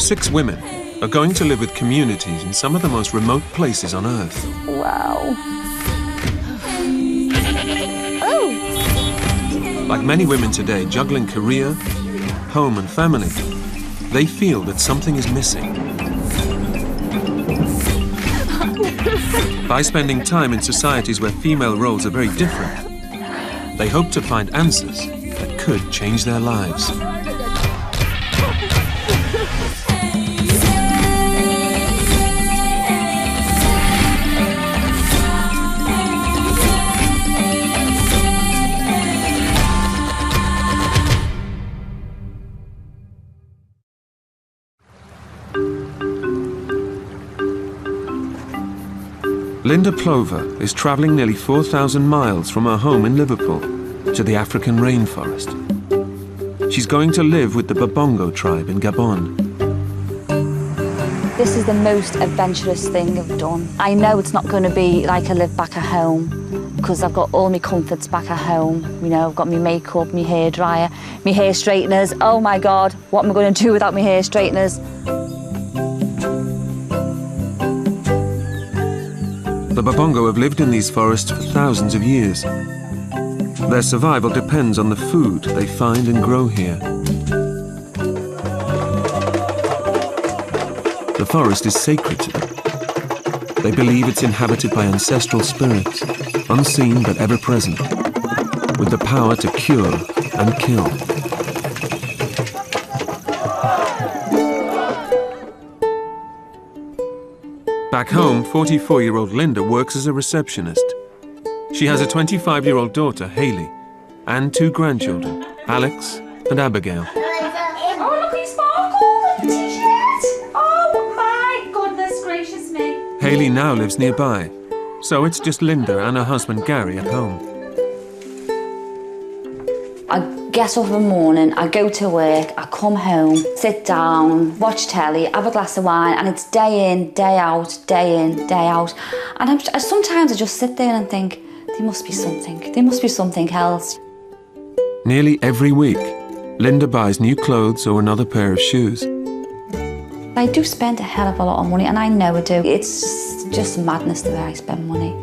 6 women are going to live with communities in some of the most remote places on Earth. Wow. Like many women today, juggling career, home and family, they feel that something is missing. By spending time in societies where female roles are very different, they hope to find answers that could change their lives. Linda Plover is travelling nearly 4,000 miles from her home in Liverpool to the African rainforest. She's going to live with the Babongo tribe in Gabon. This is the most adventurous thing I've done. I know it's not going to be like I live back at home, because I've got all my comforts back at home. You know, I've got my makeup, my hairdryer, my hair straighteners. Oh my God, what am I going to do without my hair straighteners? The Babongo have lived in these forests for thousands of years. Their survival depends on the food they find and grow here. The forest is sacred to them. They believe it's inhabited by ancestral spirits, unseen but ever present, with the power to cure and kill. Back home, 44-year-old Linda works as a receptionist. She has a 25-year-old daughter, Hayley, and 2 grandchildren, Alex and Abigail. Oh, look, he's sparkled the t-shirt. Oh, my goodness gracious me. Hayley now lives nearby, so it's just Linda and her husband, Gary, at home. I get up in the morning, I go to work, I come home, sit down, watch telly, have a glass of wine, and it's day in, day out, day in, day out. And sometimes I just sit there and think, there must be something else. Nearly every week, Linda buys new clothes or another pair of shoes. I do spend a hell of a lot of money, and I know I do. It's just madness the way I spend money.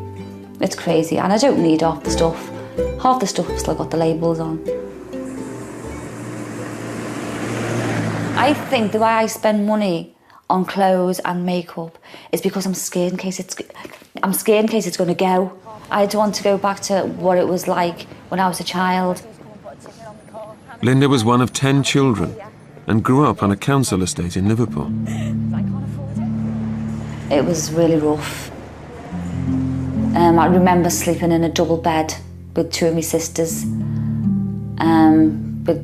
It's crazy, and I don't need half the stuff. Half the stuff I've still got the labels on. I think the way I spend money on clothes and makeup is because I'm scared in case it's going to go. I don't want to go back to what it was like when I was a child. Linda was one of 10 children and grew up on a council estate in Liverpool. It was really rough. I remember sleeping in a double bed with 2 of my sisters, with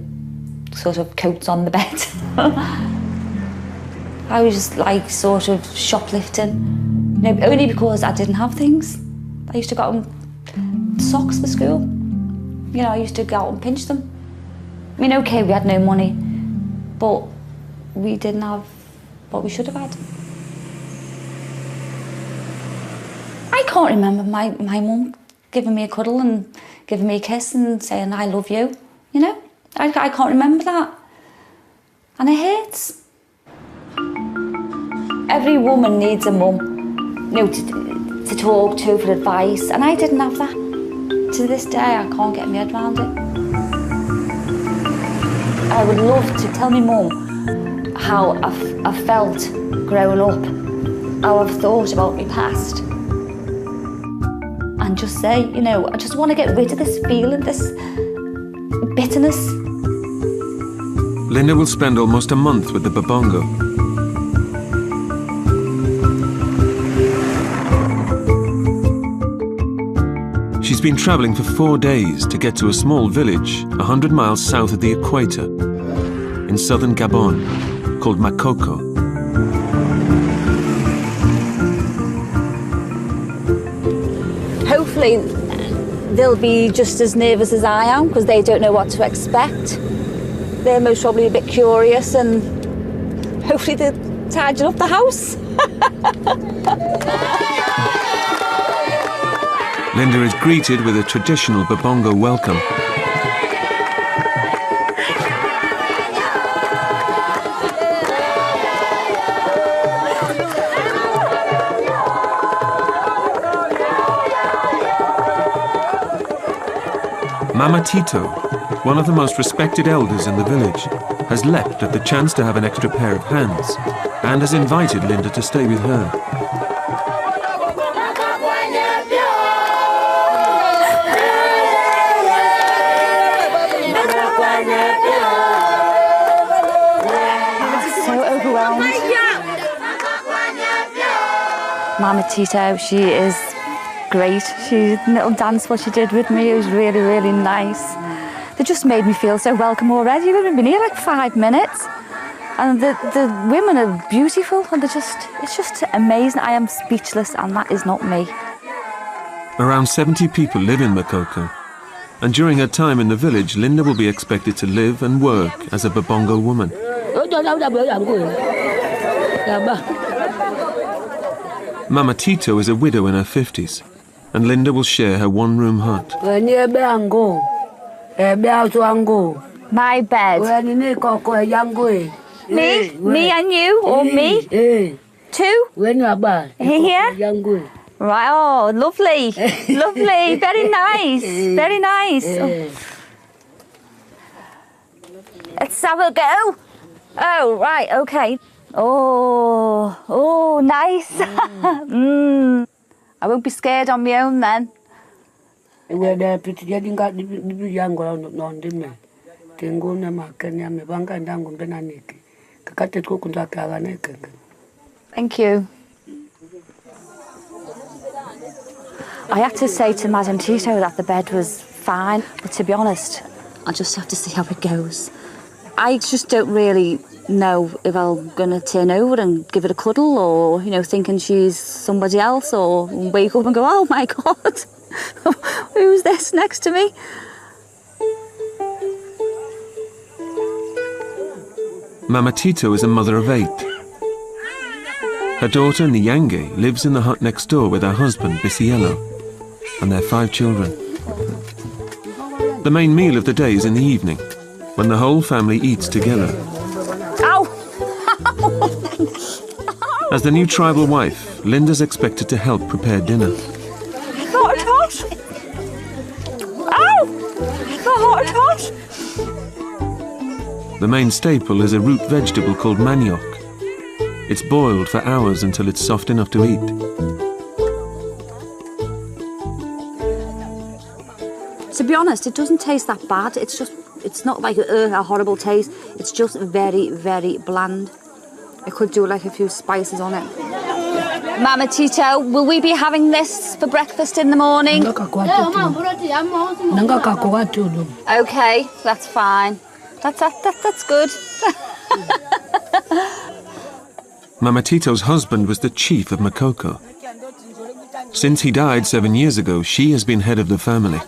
sort of coats on the bed. I was just like sort of shoplifting, you know, only because I didn't have things. I used to go out and socks for school. You know, I used to go out and pinch them. I mean, okay, we had no money, but we didn't have what we should have had. I can't remember my mum giving me a cuddle and giving me a kiss and saying, I love you, you know? I can't remember that. And it hurts. Every woman needs a mum, you know, to talk to for advice, and I didn't have that. To this day, I can't get my head around it. I would love to tell my mum how I felt growing up, how I've thought about my past. And just say, you know, I just want to get rid of this feeling, this bitterness. Linda will spend almost a month with the Babongo. She's been travelling for 4 days to get to a small village 100 miles south of the equator in southern Gabon called Makoko. Hopefully they'll be just as nervous as I am because they don't know what to expect. They're most probably a bit curious, and hopefully they'll tidy up the house. Linda is greeted with a traditional Babongo welcome. Mama Tito, one of the most respected elders in the village, has leapt at the chance to have an extra pair of hands and has invited Linda to stay with her. So overwhelmed. Mama Tito, she is great. She little dance what she did with me, it was really, really nice. They just made me feel so welcome already. We've only been here like 5 minutes. And the women are beautiful and it's just amazing. I am speechless and that is not me. Around 70 people live in Makoko, and during her time in the village, Linda will be expected to live and work as a Babongo woman. Mama Tito is a widow in her 50s, and Linda will share her one-room hut. My bed. Me? Me and you? Or me? Two? Here? Right, oh, lovely. Lovely. Very nice. Very nice. Oh. Let's have a go. Oh, right, okay. Oh, nice. I won't be scared on my own then. Thank you. I had to say to Madame Tito that the bed was fine, but to be honest, I'll just have to see how it goes. I just don't really know if I'm going to turn over and give it a cuddle or, you know, thinking she's somebody else, or wake up and go, oh my God, who's this next to me? Mama Tito is a mother of 8. Her daughter, Nyange, lives in the hut next door with her husband, Bisiello, and their 5 children. The main meal of the day is in the evening, when the whole family eats together. Ow! As the new tribal wife, Linda's expected to help prepare dinner. Hot, hot! Ow! The hot, hot! The main staple is a root vegetable called manioc. It's boiled for hours until it's soft enough to eat. To be honest, it doesn't taste that bad. It's not like a horrible taste. It's just very, very bland. I could do like a few spices on it. Mama Tito, will we be having this for breakfast in the morning? Okay, that's fine. That's good. Mama Tito's husband was the chief of Makoko. Since he died 7 years ago, she has been head of the family.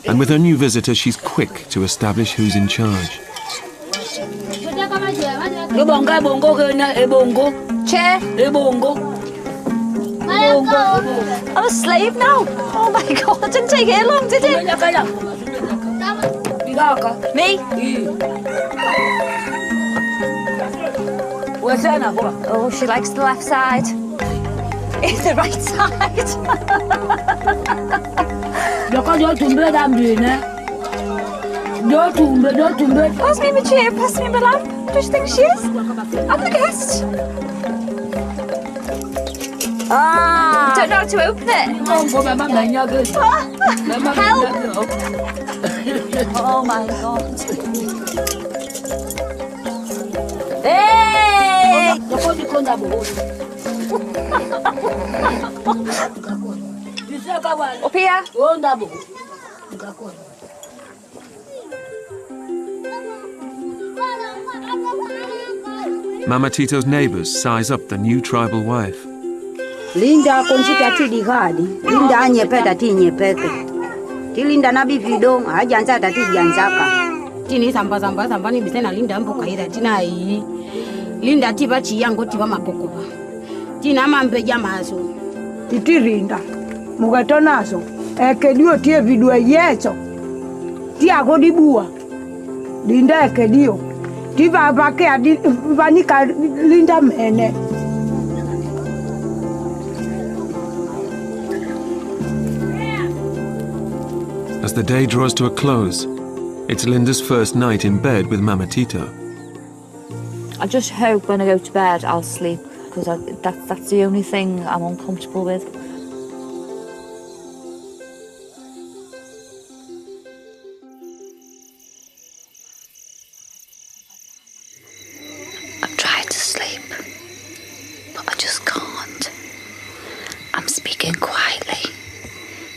And with her new visitor, she's quick to establish who's in charge. Chair. I'm a slave now. Oh my God, it didn't take it long, did it? Me? Oh, she likes the left side. It's the right side. Pass me my chair, pass me my lamp. What do you think she is? I'm the guest. Ah! I don't know how to open it. Help! Oh my God. Hey! Up here. Mama Tito's neighbors size up the new tribal wife. Linda konchita tidi gadi. Linda anyepeta ti nyepeke. Ti Linda nabi vidong hajanza tati janzaka. Tini samba ni bisena Linda mpo kaida tina yi. Linda tiba chiyango tiba makokoba. Tina mambeja maso. Titi Linda. Mugatonaso. Ekedio tie vidua yeso. Ti agodi bua. Linda ekedio. Tiba bake adi vanika Linda mene. As the day draws to a close, it's Linda's first night in bed with Mama Tito. I just hope when I go to bed I'll sleep, because that's the only thing I'm uncomfortable with. I've tried to sleep, but I just can't. I'm speaking quietly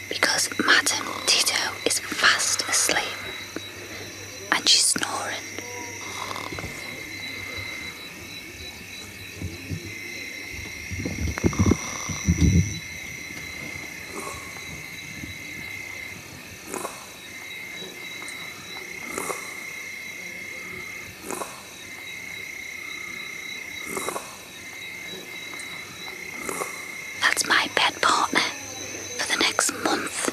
because Madam Tito is fast asleep and she's snoring. That's my bed partner for the next month.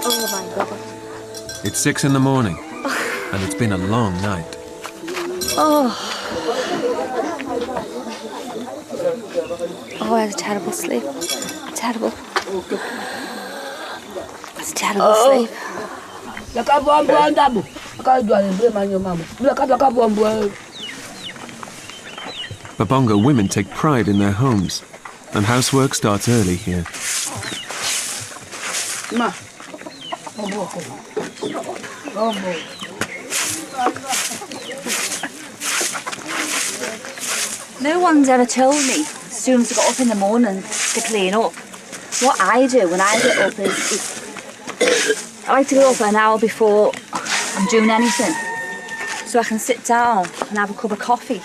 Oh my God. It's 6 in the morning, and it's been a long night. Oh, I had a terrible sleep. Terrible. It's terrible sleep. Babonga women take pride in their homes, and housework starts early here. No one's ever told me, as soon as I got up in the morning to clean up, what I do when I get up is I like to get up an hour before I'm doing anything, so I can sit down and have a cup of coffee,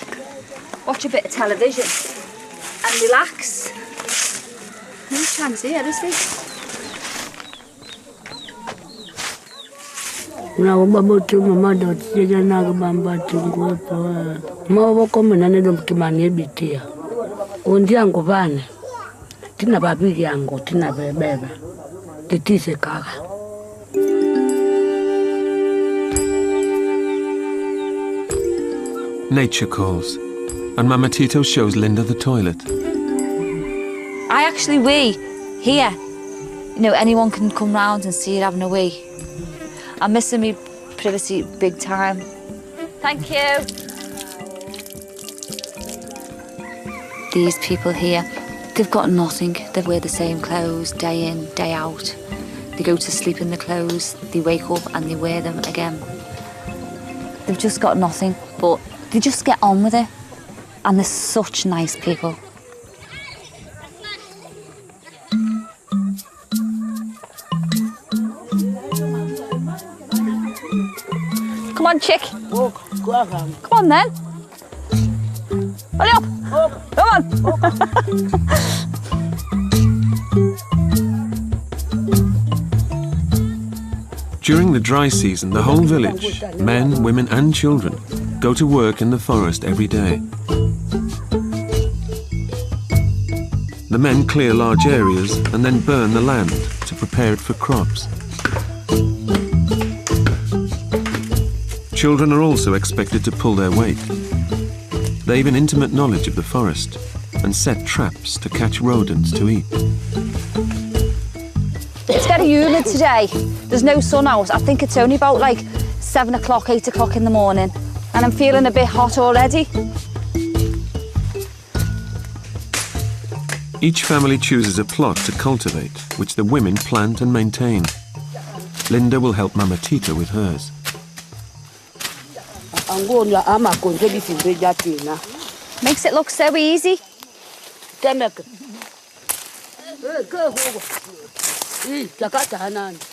watch a bit of television and relax. I'm just trying to see it, is it? Na baba tu mama do tija na bamba tungu pa mawo ko mena ne dom kimane bitia ondi ango bane tina babiri ango tina bebeba titise kaka. Nature calls, and Mama Tito shows Linda the toilet. I actually wee here. You know, anyone can come round and see it having a wee. I'm missing me privacy big time. Thank you. These people here, they've got nothing. They wear the same clothes day in, day out. They go to sleep in the clothes, they wake up and they wear them again. They've just got nothing, but they just get on with it. And they're such nice people. Come on, chick. Come on, then. Hurry up. Come on. During the dry season, the whole village, men, women and children, go to work in the forest every day. The men clear large areas and then burn the land to prepare it for crops. Children are also expected to pull their weight. They've an intimate knowledge of the forest and set traps to catch rodents to eat. It's very humid today. There's no sun out. I think it's only about like 7 o'clock, 8 o'clock in the morning. And I'm feeling a bit hot already. Each family chooses a plot to cultivate, which the women plant and maintain. Linda will help Mama Tito with hers. Makes it look so easy.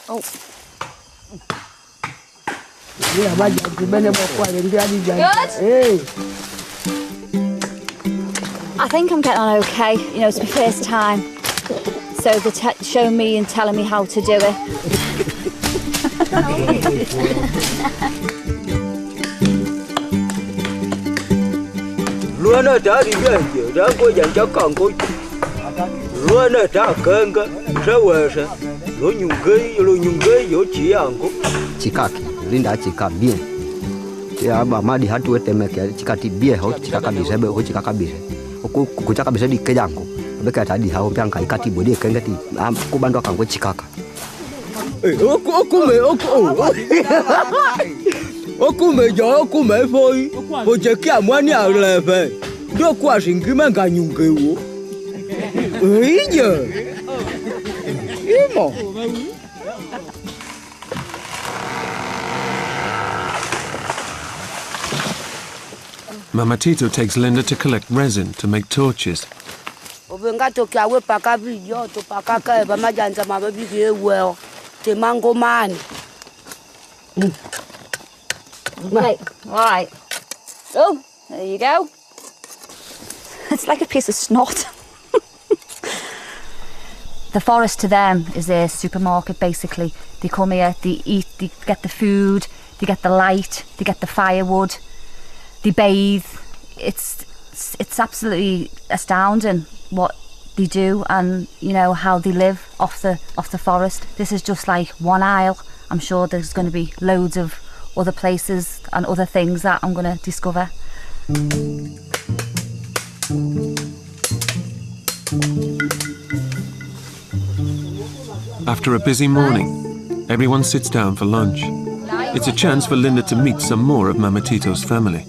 Oh. Good? I think I'm getting on okay. You know, it's my first time. So they're showing me and telling me how to do it. Ruana Daddy Yankee, Rango Yanjakango. Ruana Takanga, Shawasha, Lunyunga, Yochiango. Chikaki, Linda Chika bien. Ya madi hatu wete meke chikati bie ho chikaka bisebe ho chikaka bise. Oku kuchaka bise di kejango. Beka tadi ha ompianka ikati bodi kengeti kubandwa kango chikaka. Okume foi. Ojeki amwani aleve. Ndo kwa shingima nganyungewo. Iya. Imo. Mama Tito takes Linda to collect resin to make torches. Obenga toki awe paka video to paka ka ba majanza mababi ge well. Te mango man. Okay, all right. Oh, there you go. It's like a piece of snot. The forest to them is their supermarket, basically. They come here, they eat, they get the food, they get the light, they get the firewood, they bathe. It's absolutely astounding what they do and, you know, how they live off the forest. This is just like one aisle. I'm sure there's going to be loads of other places and other things that I'm going to discover. After a busy morning, everyone sits down for lunch. It's a chance for Linda to meet some more of Mama Tito's family.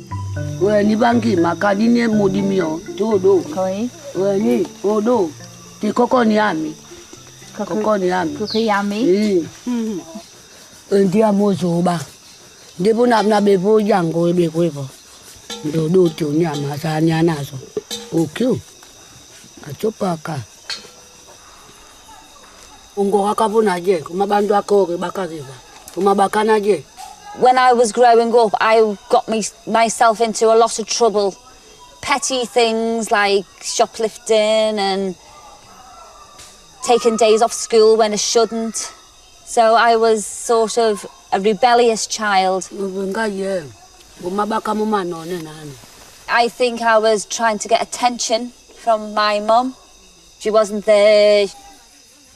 Ni bangi makadine modimio todo. Koi? Ni odo. Ti koko ni ami. Koko ni ami. Koko yami? Ndia mozo ba. Debo na bebo yango ebe kwepo. Dodo to nyama sa nyanazo. Okay. Achopaka. Ungo akabona je kumabantu akho bakaziva. Kumabakana je. When I was growing up, I got myself into a lot of trouble. Petty things like shoplifting and taking days off school when I shouldn't. So I was sort of a rebellious child. I think I was trying to get attention from my mum. She wasn't there.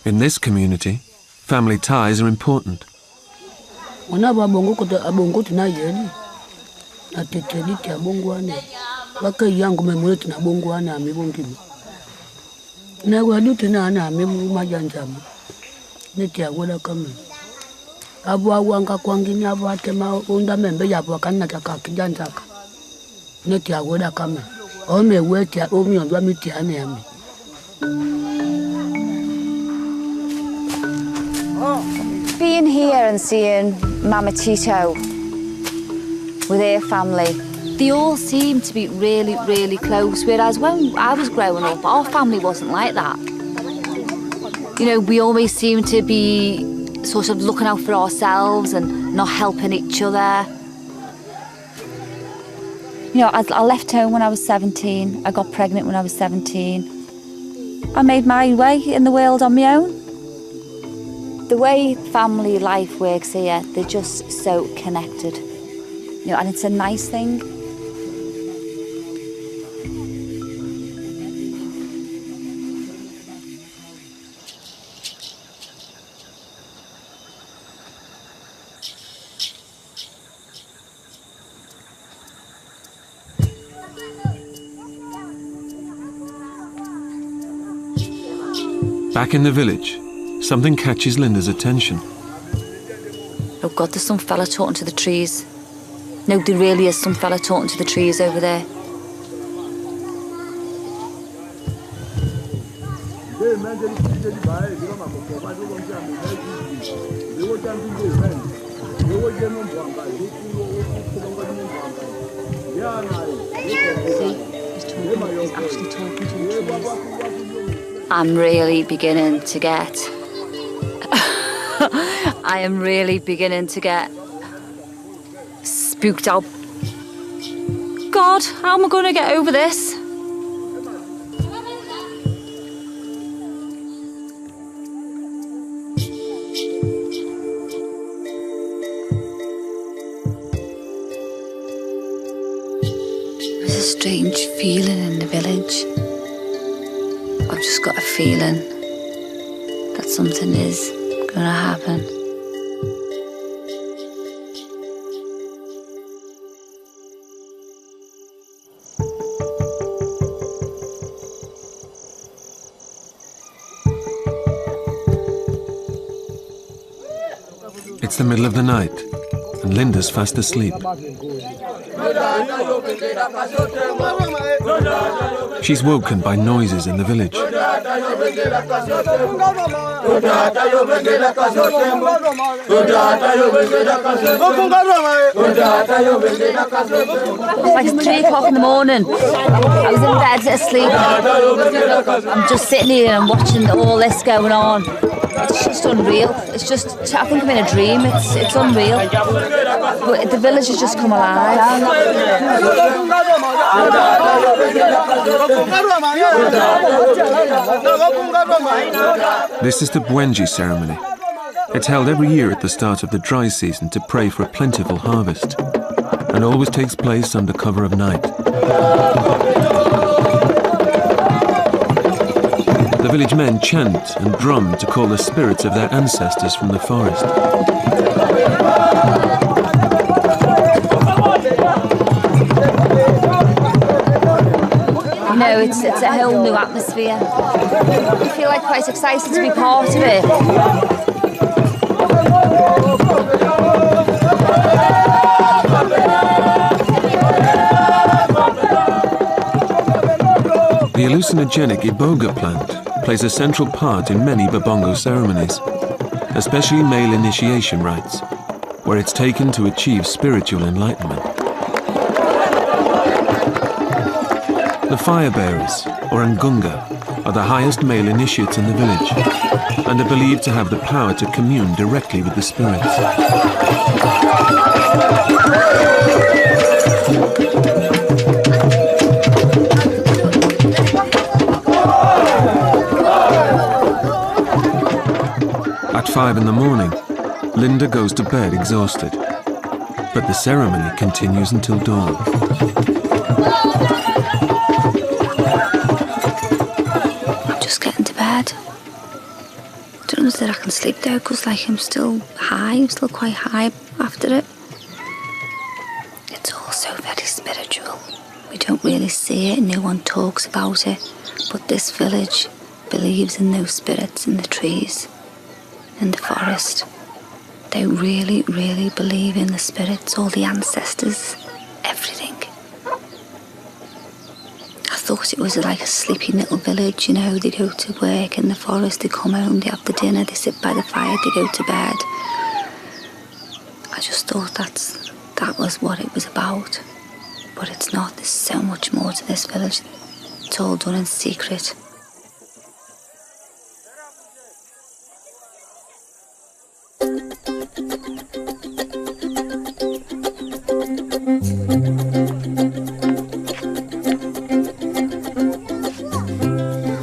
In this community, family ties are important. Wana babongo kuta abongo tunayeni. Ateteli tia bongo ane. Baka yangu memule tuna bongo ane amibongi. Na wadu tuna ane amibu majanjamu. Neti agoda kame. Abu awanga kwangini abu atema unda membe yabu wakana taka kijanjaka. Neti agoda kame. Ome weti omi ondwa miti ane ami. Being here and seeing Mama Tito with her family, they all seem to be really, really close, whereas when I was growing up, our family wasn't like that. You know, we always seemed to be sort of looking out for ourselves and not helping each other. You know, I left home when I was 17, I got pregnant when I was 17. I made my way in the world on my own. The way family life works here, they're just so connected. You know, and it's a nice thing. Back in the village, something catches Linda's attention. Oh God, there's some fella talking to the trees. No, there really is some fella talking to the trees over there. He's actually talking to the trees. I'm really beginning to get... I am really beginning to get spooked out. God, how am I going to get over this? There's a strange feeling in the village. I've just got a feeling that something is going to happen. It's the middle of the night, and Linda's fast asleep. She's woken by noises in the village. It's like 3 o'clock in the morning. I was in bed asleep. I'm just sitting here and watching all this going on. It's just unreal. It's just, I think I'm in a dream. It's unreal. But the village has just come alive. This is the Bwenji ceremony. It's held every year at the start of the dry season to pray for a plentiful harvest, and always takes place under cover of night. The village men chant and drum to call the spirits of their ancestors from the forest. You know, it's a whole new atmosphere. I feel like quite excited to be part of it. The hallucinogenic iboga plant plays a central part in many Babongo ceremonies, especially male initiation rites, where it's taken to achieve spiritual enlightenment. The fire bearers, or Ngunga, are the highest male initiates in the village, and are believed to have the power to commune directly with the spirits. At 5 in the morning, Linda goes to bed exhausted, but the ceremony continues until dawn. I'm just getting to bed. I don't know that I can sleep though, because I'm still high, I'm still quite high after it. It's also very spiritual. We don't really see it, no one talks about it, but this village believes in those spirits in the trees, in the forest. They really, really believe in the spirits, all the ancestors, everything. I thought it was like a sleepy little village, you know, they go to work in the forest, they come home, they have the dinner, they sit by the fire, they go to bed. I just thought that was what it was about. But it's not, there's so much more to this village. It's all done in secret.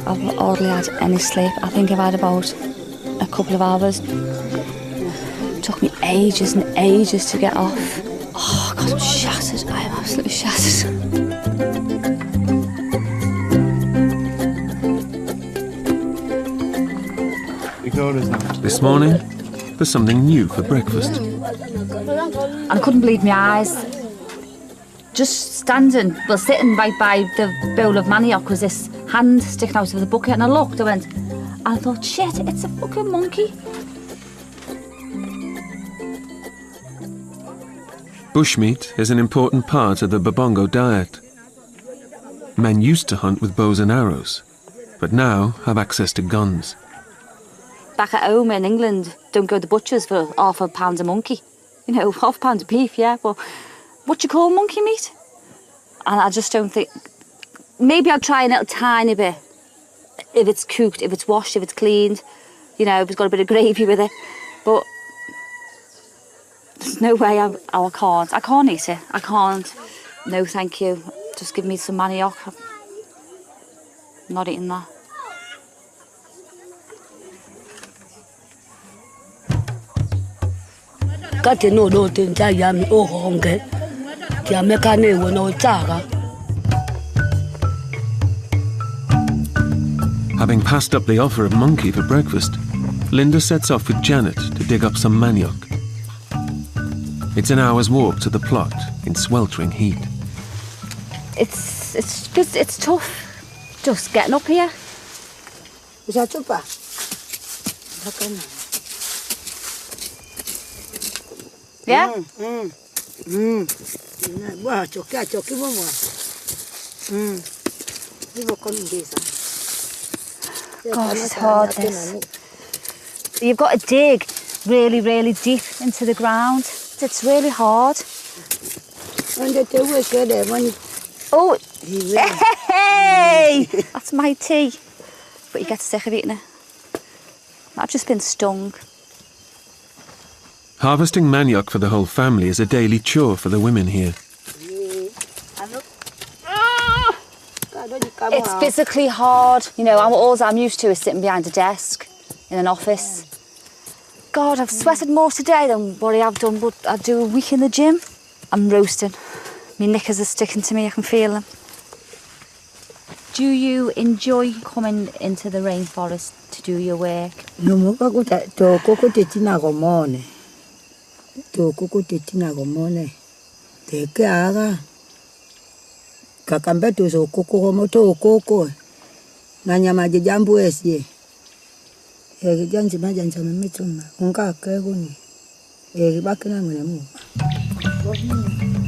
I've hardly had any sleep. I think I've had about a couple of hours. It took me ages and ages to get off. Oh God, I'm shattered. I am absolutely shattered. This morning, there's something new for breakfast. And I couldn't believe my eyes. Just standing, well, sitting right by the bowl of manioc was this hand sticking out of the bucket, and I looked, and I thought, shit, it's a fucking monkey. Bushmeat is an important part of the Babongo diet. Men used to hunt with bows and arrows, but now have access to guns. Back at home in England, don't go to the butchers for £0.5 a monkey. You know, £0.5 of beef, yeah, but what do you call monkey meat? And I just don't think... Maybe I'll try a little tiny bit. If it's cooked, if it's washed, if it's cleaned, you know, if it's got a bit of gravy with it. But there's no way I can't. I can't eat it. I can't. No, thank you. Just give me some manioc. I'm not eating that. Kati no do tinja yami o honge. Kia meka ne wono chara. Having passed up the offer of monkey for breakfast, Linda sets off with Janet to dig up some manioc. It's an hour's walk to the plot in sweltering heat. It's tough just getting up here. Yeah? God, it's hard, this. You've got to dig really, really deep into the ground. It's really hard. Oh, hey! That's my tea. But you get sick of eating it. I've just been stung. Harvesting manioc for the whole family is a daily chore for the women here. It's physically hard. You know, all I'm used to is sitting behind a desk in an office. God, I've sweated more today than what I have done, but I do a week in the gym. I'm roasting. My knickers are sticking to me, I can feel them. Do you enjoy coming into the rainforest to do your work?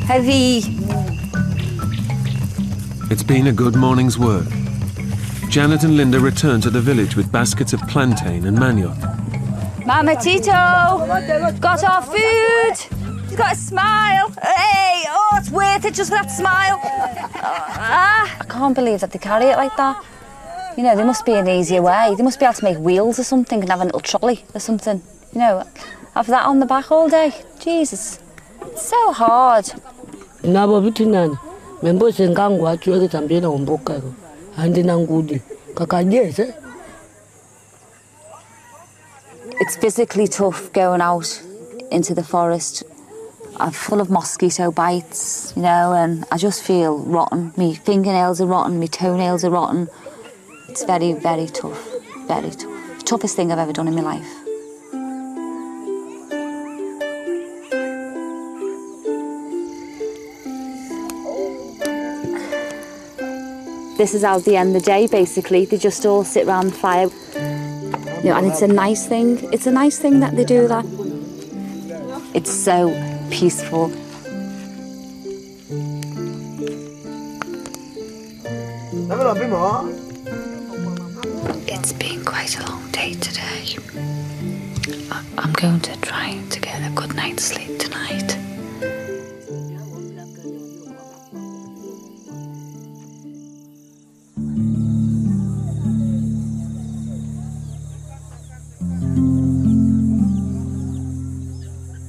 Heavy. It's been a good morning's work. Janet and Linda return to the village with baskets of plantain and manioc. Mama Tito, got our food. He's got a smile. Hey, oh, it's worth it just for that smile. I can't believe that they carry it like that. You know, there must be an easier way. They must be able to make wheels or something and have a little trolley or something. You know, have that on the back all day. Jesus, it's so hard. It's physically tough going out into the forest. I'm full of mosquito bites, you know, and I just feel rotten. My fingernails are rotten, my toenails are rotten. It's very, very tough, very tough. The toughest thing I've ever done in my life. This is how they end the day, basically. They just all sit around the fire. You know, and it's a nice thing. It's a nice thing that they do that. It's so peaceful. It's been quite a long day today. I'm going to try to get a good night's sleep tonight.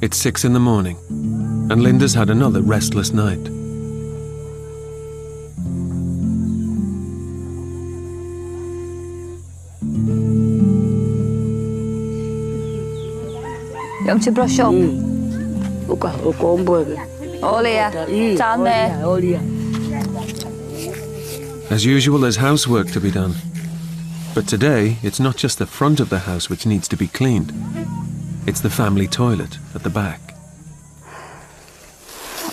It's 6 in the morning, and Linda's had another restless night. You want to brush up? All here, down there. As usual, there's housework to be done. But today, it's not just the front of the house which needs to be cleaned. It's the family toilet at the back.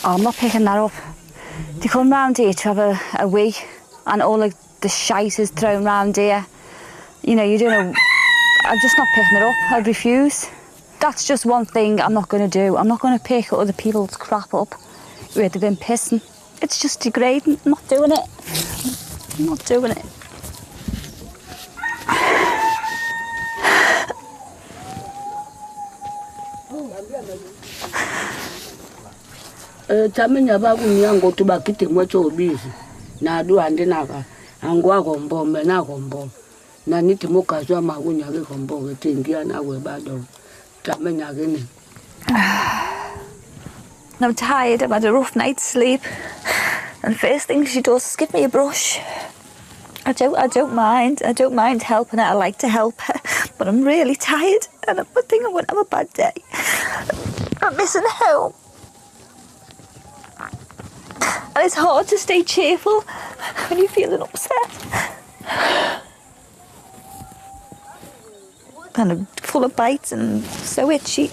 Oh, I'm not picking that up. They come round here to have a wee, and all of the shite is thrown round here. You know, you don't know. I'm just not picking it up. I refuse. That's just one thing I'm not going to do. I'm not going to pick other people's crap up where they've been pissing. It's just degrading. I'm not doing it. I'm not doing it. Tamenya babu yango tubakiti mwecho bizi na adu ande naka angu akombombe na kombombe na niti mukazwa magunya ke kombombe tingia na we bado tamenya gini. I'm tired. I've had a rough night's sleep, and first thing she does is give me a brush. I don't mind. I don't mind helping her. I like to help her, but I'm really tired, and I think I'm going to have a bad day. I'm missing home. And it's hard to stay cheerful when you're feeling upset. kind of full of bites and so itchy.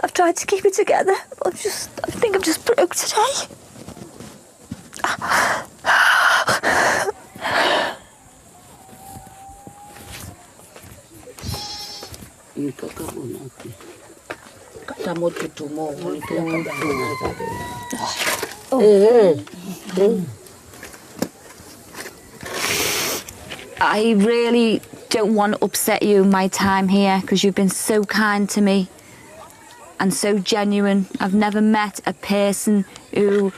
I've tried to keep it together. I think I'm just broke today. I really don't want to upset you in my time here because you've been so kind to me and so genuine. I've never met a person who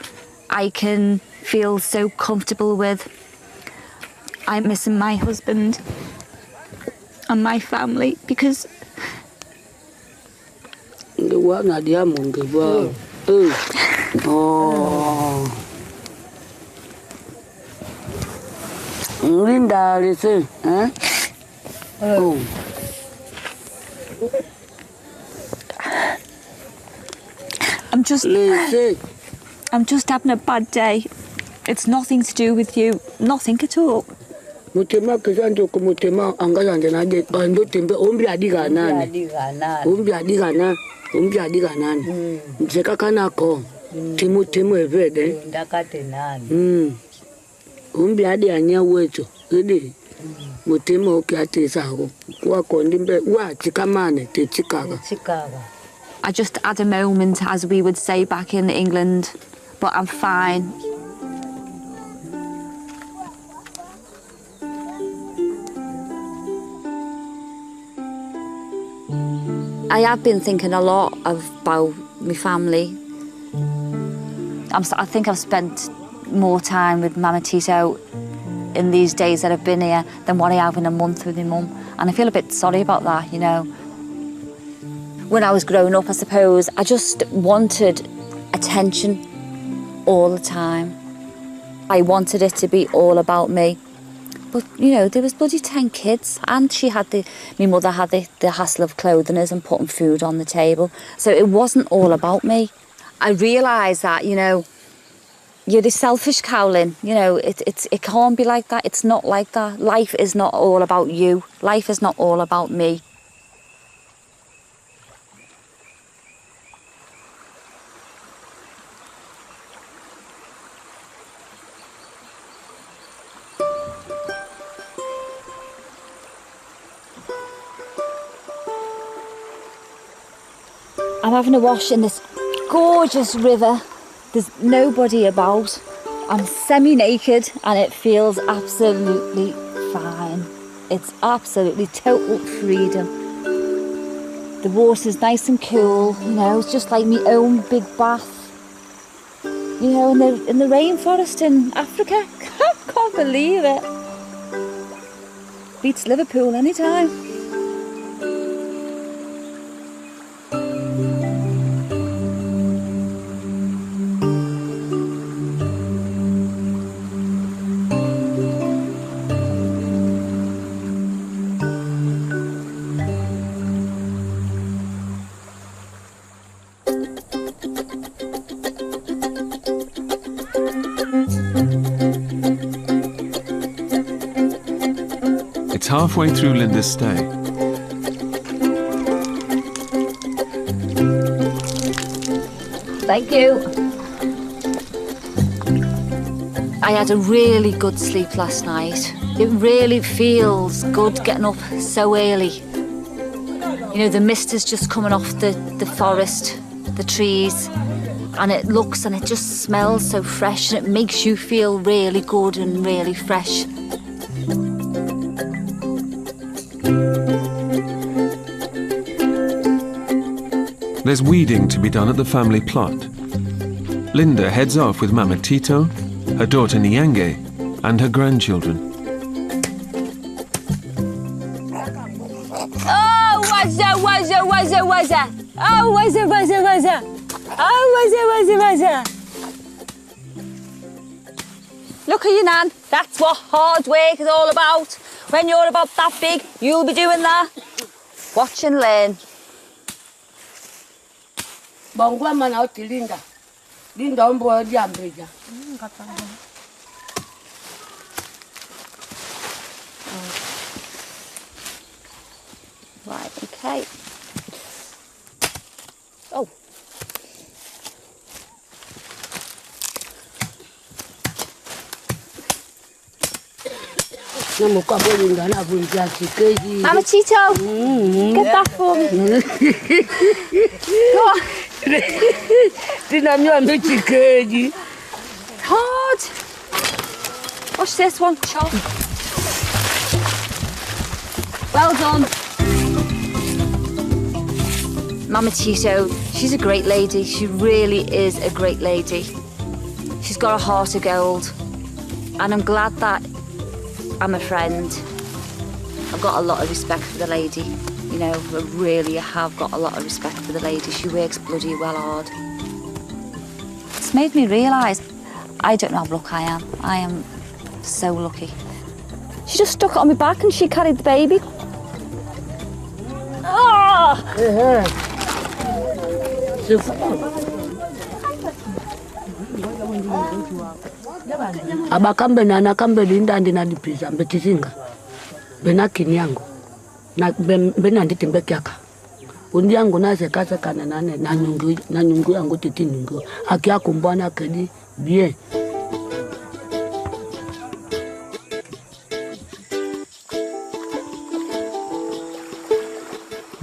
I can feel so comfortable with. I'm missing my husband and my family because Linda, listen, huh? Oh. I'm just having a bad day. It's nothing to do with you, nothing at all. Mutema kizanjo kumutema angazanje naje ando tembe ombi adiga nani. Ombi adiga nani. Mseka kanako. Timu evede. Ndakate nani. Ombi adi anya wecho. Ede. Mutema okiate sago. Kwa kondimbe wa chikamane te chikaga. I just had a moment, as we would say back in England, but I'm fine. I have been thinking a lot about my family. I think I've spent more time with Mama Tito in these days that I've been here than what I have in a month with my mum. And I feel a bit sorry about that, you know. When I was growing up, I suppose, I just wanted attention all the time. I wanted it to be all about me. But, you know, there was bloody 10 kids and my mother had the hassle of clothing us and putting food on the table. So it wasn't all about me. I realised that, you know, you're the selfish cowling, you know, it can't be like that. It's not like that. Life is not all about you. Life is not all about me. I'm having a wash in this gorgeous river. There's nobody about. I'm semi-naked and it feels absolutely fine. It's absolutely total freedom. The water's nice and cool, you know, it's just like my own big bath. You know, in the rainforest in Africa. Can't believe it. Beats Liverpool anytime. It's halfway through Linda's stay. Thank you. I had a really good sleep last night. It really feels good getting up so early. You know, the mist is just coming off the forest, the trees, and it looks and it just smells so fresh and it makes you feel really good and really fresh. There's weeding to be done at the family plot. Linda heads off with Mama Tito, her daughter Nyange, and her grandchildren. Oh, wazza. Oh, wazza. Oh, wazza. Look at you, Nan. That's what hard work is all about. When you're about that big, you'll be doing that. Watch and learn. Bangwa mana oti Linda. Linda ombo diambeja. Okay. Oh. Mama Tito, get that for me. Go on. Hard. Watch this one, chop. Well done. Mama Tito, she's a great lady. She really is a great lady. She's got a heart of gold. And I'm glad that I'm a friend. I've got a lot of respect for the lady. You know, I really have got a lot of respect for the lady. She works bloody well hard. It's made me realise I don't know how lucky I am. I am so lucky. She just stuck it on my back and she carried the baby. Oh! Abakambe na nakambe linda ndina dipiza mbetizinga bena kinyango na bena nditembe kyaka undi yangu naze kaza kana nane na nyungu yangu titi nyungu akia kumbana kedi bien.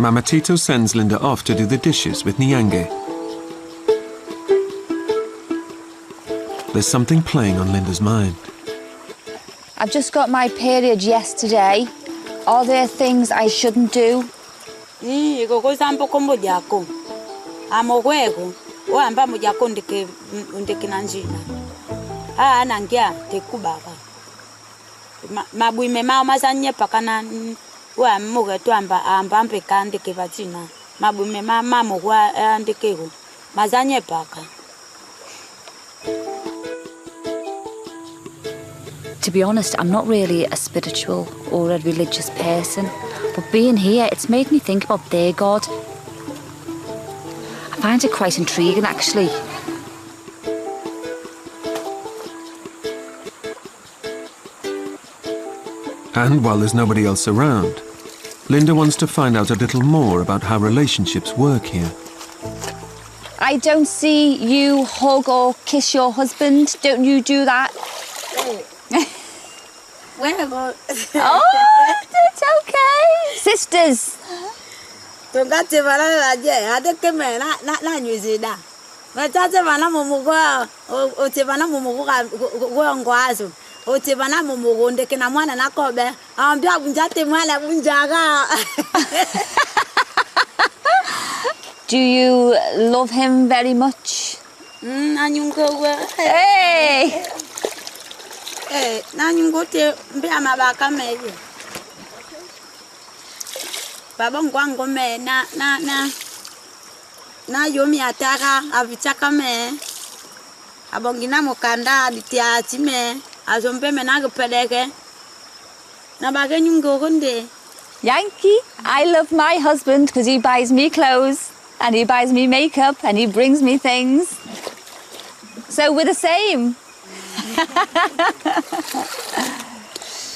Mama Tito sends Linda off to do the dishes with Nyange. There's something playing on Linda's mind. I've just got my period yesterday. Are there things I shouldn't do? To be honest, I'm not really a spiritual or a religious person, but being here, it's made me think about their God. I find it quite intriguing, actually. And while there's nobody else around, Linda wants to find out a little more about how relationships work here. I don't see you hug or kiss your husband. Don't you do that? Whenever. Oh, it's okay. Sisters. Do you love him very much? Hey! Eh, nangote mbe amabaka meje. Baba ngwango me na yomi ataka avichaka me. Abongina mukanda aditiati me. Azombe me nagpeleke. Na bage nyungo gonde. Yankee, I love my husband because he buys me clothes and he buys me makeup and he brings me things. So we're the same.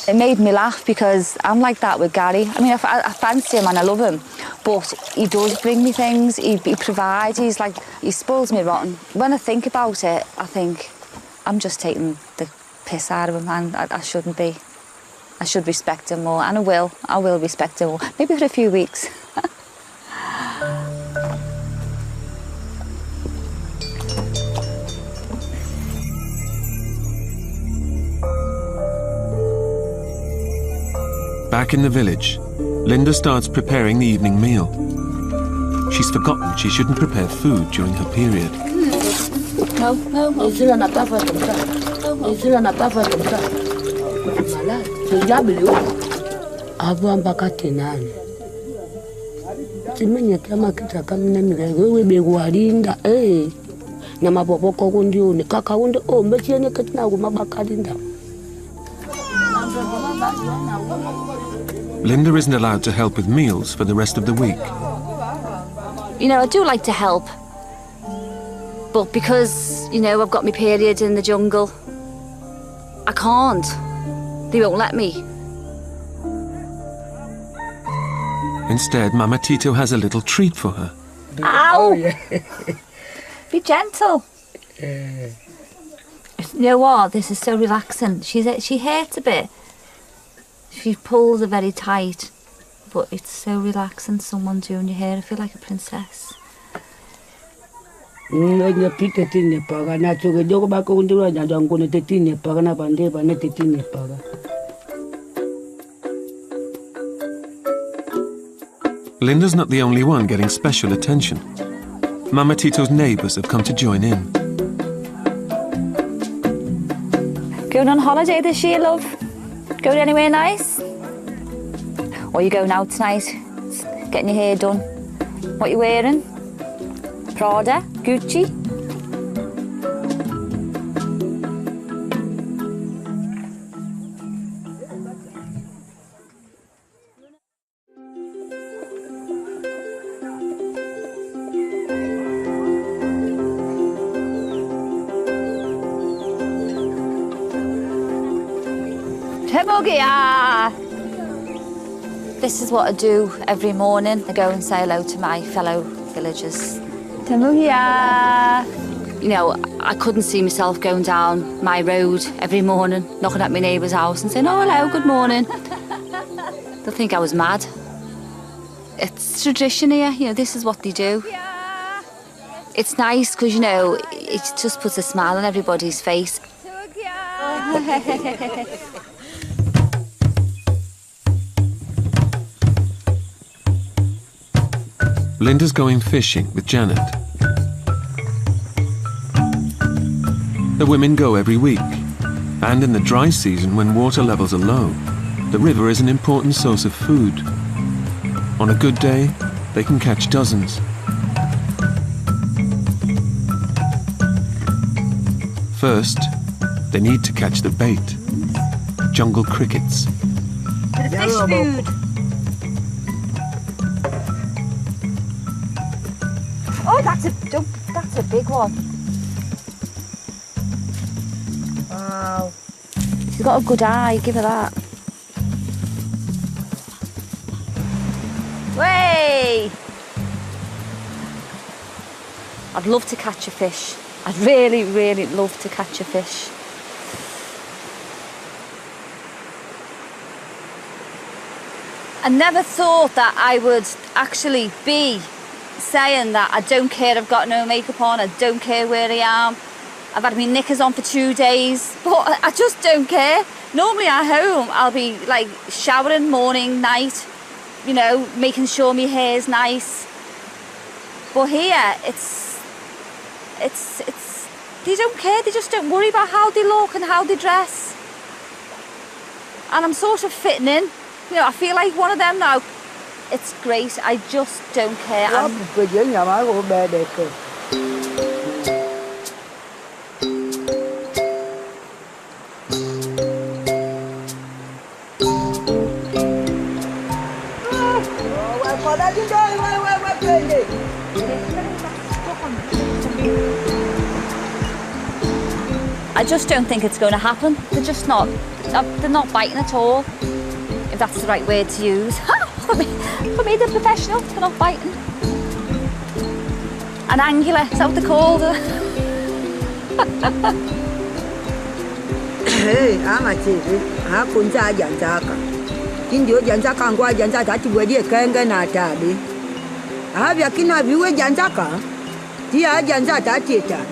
It made me laugh because I'm like that with Gary. I mean, I fancy him and I love him, but he does bring me things, he provides, he spoils me rotten. When I think about it, I think I'm just taking the piss out of him and I shouldn't be. I should respect him more, and I will respect him more, maybe for a few weeks. Back in the village, Linda starts preparing the evening meal. She's forgotten she shouldn't prepare food during her period. No. Linda isn't allowed to help with meals for the rest of the week. You know, I do like to help, but because, you know, I've got my period in the jungle, I can't. They won't let me. Instead, Mama Tito has a little treat for her. Ow! Be gentle. You know what? This is so relaxing. She hurts a bit. She pulls it very tight, but it's so relaxing. Someone doing your hair. I feel like a princess. Linda's not the only one getting special attention. Mama Tito's neighbours have come to join in. Going on holiday this year, love? Going anywhere nice? Or are you going out tonight? Getting your hair done? What you wearing? Prada? Gucci? This is what I do every morning. I go and say hello to my fellow villagers. You know, I couldn't see myself going down my road every morning, knocking at my neighbour's house and saying, oh, hello, good morning. They'll think I was mad. It's tradition here, you know, this is what they do. It's nice because, you know, it just puts a smile on everybody's face. Linda's going fishing with Janet. The women go every week, and in the dry season when water levels are low, the river is an important source of food. On a good day, they can catch dozens. First, they need to catch the bait, jungle crickets. For the fish food. Oh, that's a big one. Wow. She's got a good eye, give her that. Way! I'd love to catch a fish. I'd really, really love to catch a fish. I never thought that I would actually be saying that I don't care, I've got no makeup on, I don't care where I am. I've had my knickers on for 2 days, but I just don't care. Normally at home, I'll be like showering morning, night, you know, making sure my hair's nice. But here, it's, they don't care, they just don't worry about how they look and how they dress. And I'm sort of fitting in. You know, I feel like one of them now. It's great, I just don't care. I just don't think it's going to happen. They're just not, they're not biting at all, if that's the right word to use. For me, they're professional, they're not biting. An angular, is that what they're called? Hey, I'm a TV. I couldn't say Janzaka. Indio Janzaka and Gua Janzaka to where you can get at Tabi. I have your kin of you with Janzaka. Tia Janzata Tita.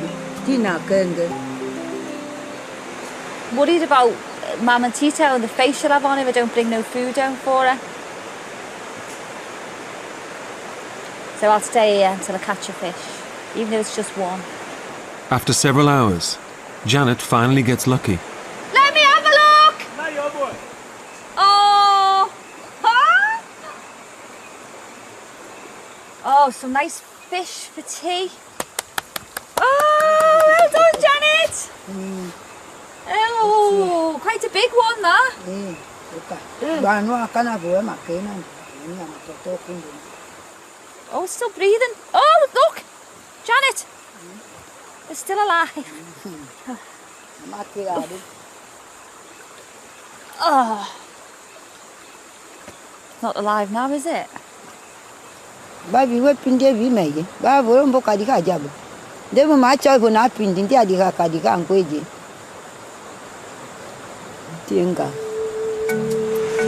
Tina Kenge. Worried about Mama Tito and the face she'll have on if I don't bring no food down for her. So I'll stay here until I catch a fish, even though it's just one. After several hours, Janet finally gets lucky. Let me have a look! Oh! Huh? Oh, some nice fish for tea. Oh, well done, Janet! Oh, quite a big one, that. Oh, it's still breathing. Oh, look! Janet! It's still alive. Oh. Not alive now, is it? Babi we pinde vi meye. Ba voro mbo kadika jabu. Debu ma choivo na pindi ndia dika kadika nkweje. Tienga.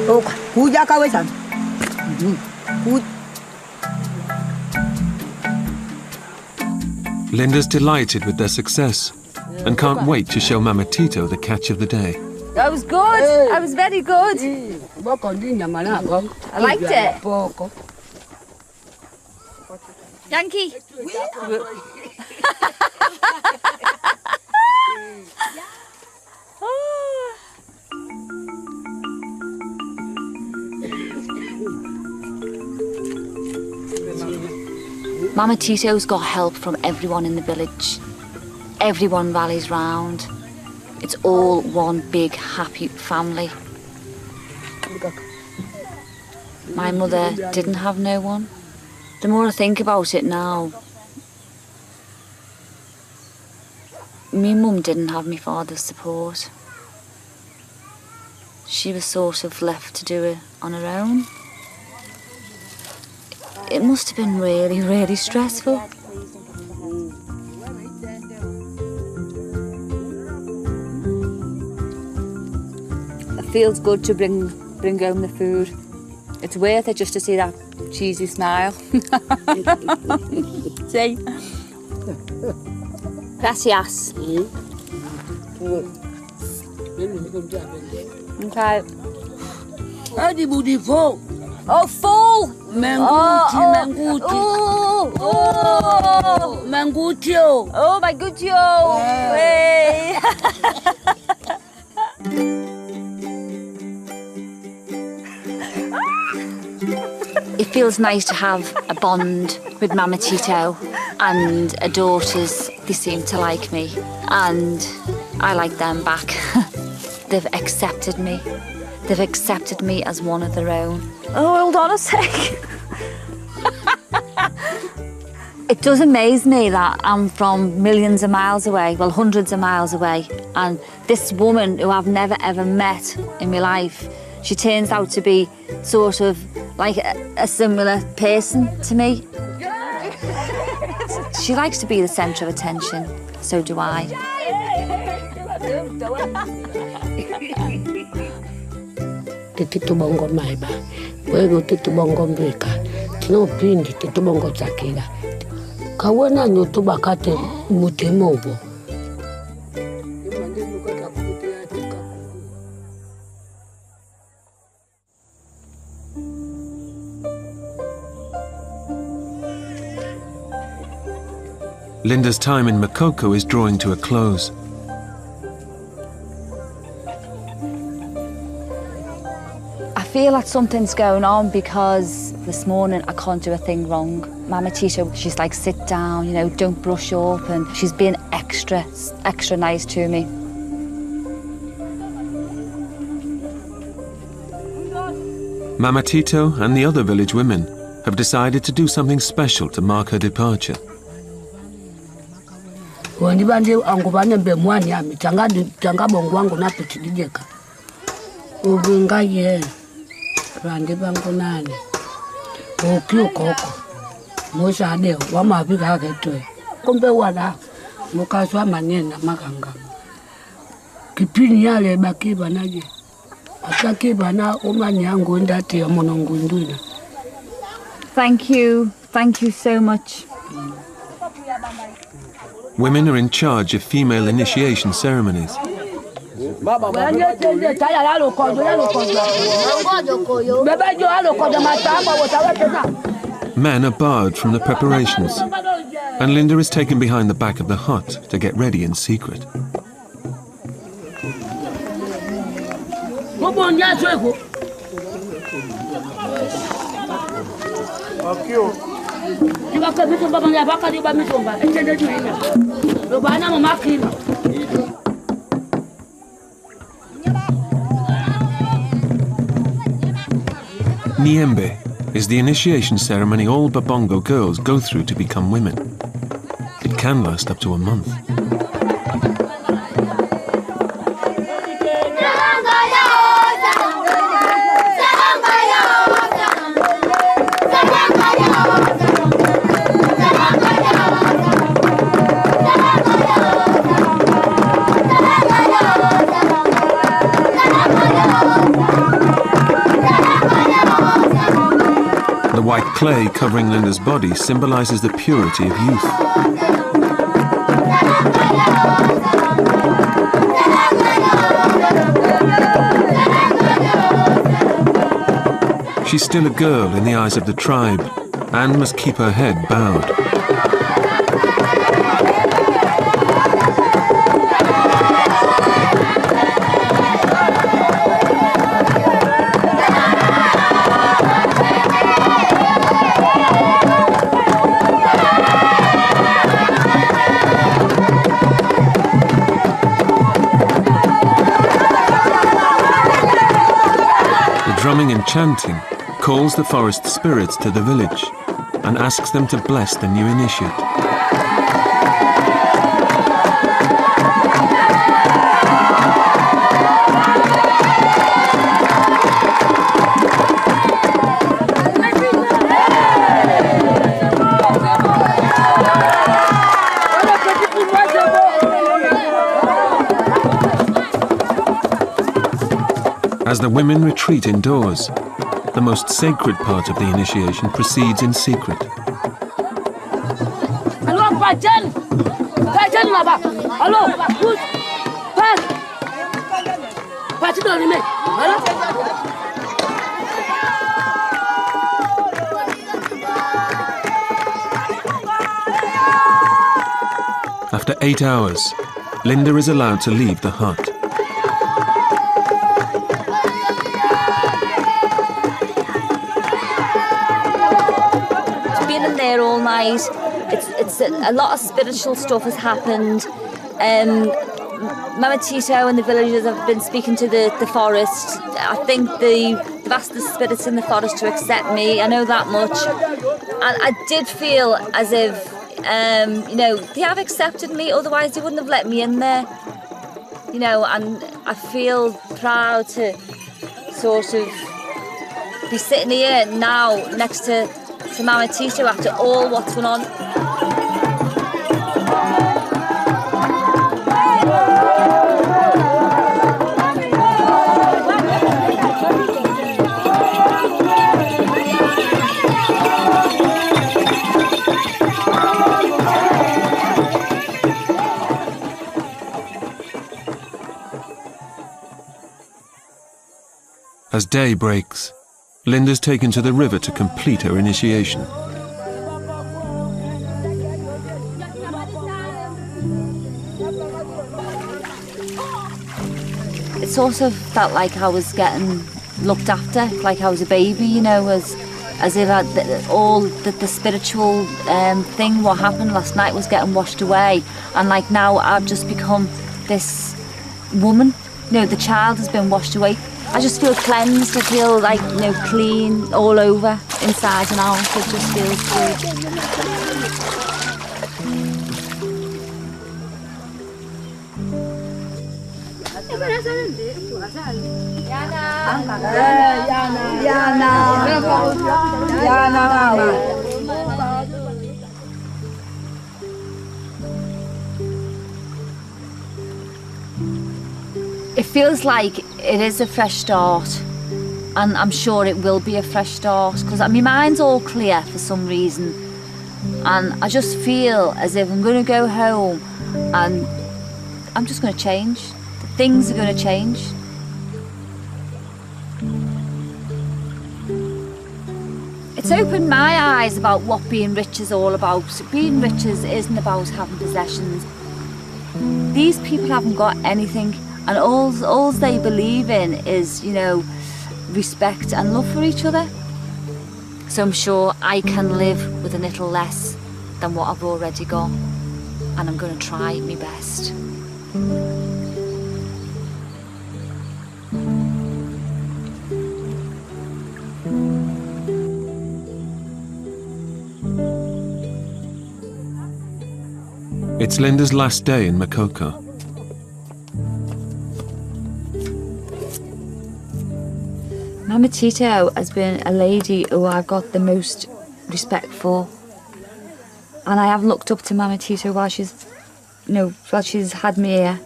Oka, kuja kawe sana. Linda's delighted with their success and can't wait to show Mama Tito the catch of the day. That was good. I was very good. I liked it. Yankee. Mama Tito's got help from everyone in the village. Everyone rallies round. It's all one big happy family. My mother didn't have no one. The more I think about it now, me mum didn't have my father's support. She was sort of left to do it on her own. It must have been really, really stressful. It feels good to bring home the food. It's worth it just to see that cheesy smile. See? Gracias. Okay. Oh, full! Manguti. Mangutio. Oh, my good yo! Hey. It feels nice to have a bond with Mama Tito and her daughters. They seem to like me and I like them back. They've accepted me. They've accepted me as one of their own. Oh, hold on a sec. It does amaze me that I'm from millions of miles away, well, hundreds of miles away, and this woman who I've never ever met in my life, she turns out to be sort of like a similar person to me. She likes to be the centre of attention, so do I. Tito bongo maiba. Wego tito bongo mbeka. Tino pindi tito bongo takila. Kawana nyoto bakate mutemobo. Linda's time in Makoko is drawing to a close. I feel like something's going on because this morning I can't do a thing wrong. Mama Tito, she's like, sit down, you know, don't brush up, and she's being extra nice to me. Mama Tito and the other village women have decided to do something special to mark her departure. Wandi bande angubane bemwani ami tanga bongo wangu napitidijeka. Ubinga ye. Randi bangu nani. Okio koko. Moja adeo wama biga haketoe. Kumbe wala mukaswa manena makanga. Kipini yale bakiba naje. Akakiba na umani yangu ndati ya monongu nduna. Thank you so much. Women are in charge of female initiation ceremonies. Men are barred from the preparations, and Linda is taken behind the back of the hut to get ready in secret. Niembe is the initiation ceremony all Babongo girls go through to become women. It can last up to a month. clay covering Linda's body symbolises the purity of youth. She's still a girl in the eyes of the tribe and must keep her head bowed. The drumming and chanting calls the forest spirits to the village and asks them to bless the new initiate. As the women retreat indoors, the most sacred part of the initiation proceeds in secret. After 8 hours, Linda is allowed to leave the hut. All night. It's a lot of spiritual stuff has happened. Mama Tito and the villagers have been speaking to the forest. I think they've asked the spirits in the forest to accept me. I know that much. And I did feel as if, you know, they have accepted me, otherwise they wouldn't have let me in there. You know, and I feel proud to sort of be sitting here now next to Mama Tito after all what's gone on. As day breaks, Linda's taken to the river to complete her initiation. It sort of felt like I was getting looked after, like I was a baby, you know, as if all the spiritual thing, what happened last night was getting washed away. And like now I've just become this woman, you know, the child has been washed away. I just feel cleansed, I feel like, you know, clean all over, inside and out. It just feels good. It feels like it is a fresh start, and I'm sure it will be a fresh start, because my mind's all clear for some reason, and I just feel as if I'm going to go home and I'm just going to change. Things are going to change. It's opened my eyes about what being rich is all about. Being rich isn't about having possessions. These people haven't got anything, and all they believe in is, you know, respect and love for each other. So I'm sure I can live with a little less than what I've already got, and I'm going to try my best. It's Linda's last day in Makoko. Mama Tito has been a lady who I've got the most respect for, and I have looked up to Mama Tito while she's had me here,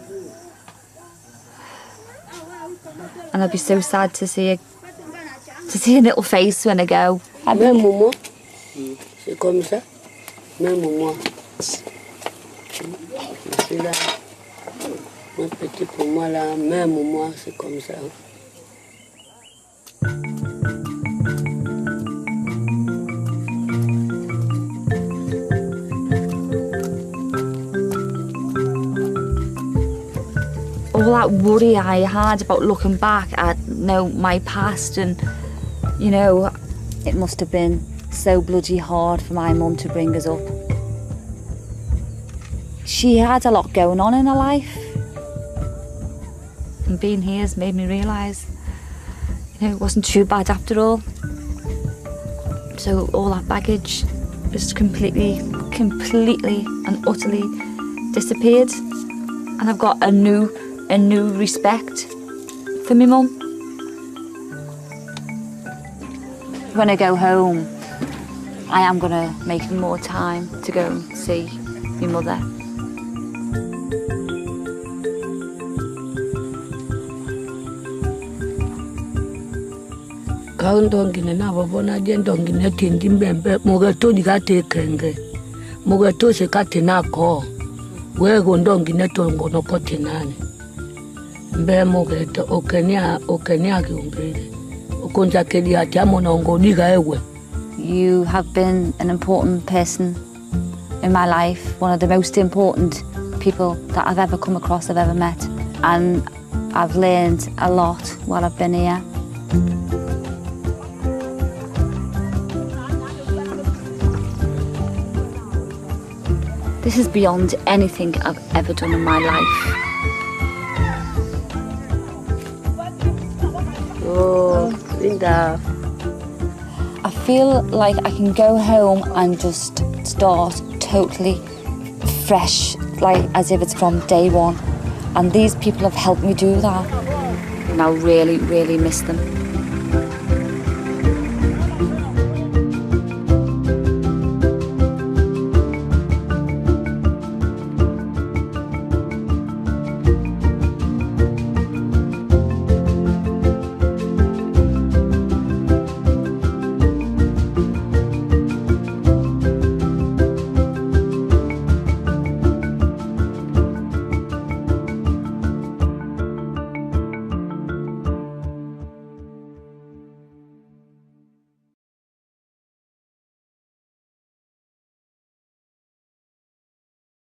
and I'd be so sad to see a little face when I go. c'est comme ça. Même moi. C'est là. Mon petit pour moi là, même moi, c'est comme ça. All that worry I had about looking back at my past, and it must have been so bloody hard for my mum to bring us up. She had a lot going on in her life, and being here has made me realise it wasn't too bad after all. So all that baggage just completely and utterly disappeared, and I've got a new respect for my mum. When I go home, I am going to make more time to go and see my mother. Kaundongine na babona jendongine tindi mbembe mugato digate kenge mugato se katina ko wego ndongine tongo no kotinane mbe mugato okenya kiumbele okonja kedi ati amonongo diga ewe. You have been an important person in my life, one of the most important people that I've ever come across, I've ever met, and I've learned a lot while I've been here. This is beyond anything I've ever done in my life. Oh, Linda. I feel like I can go home and just start totally fresh, like as if it's from day one. And these people have helped me do that. And I really, really miss them.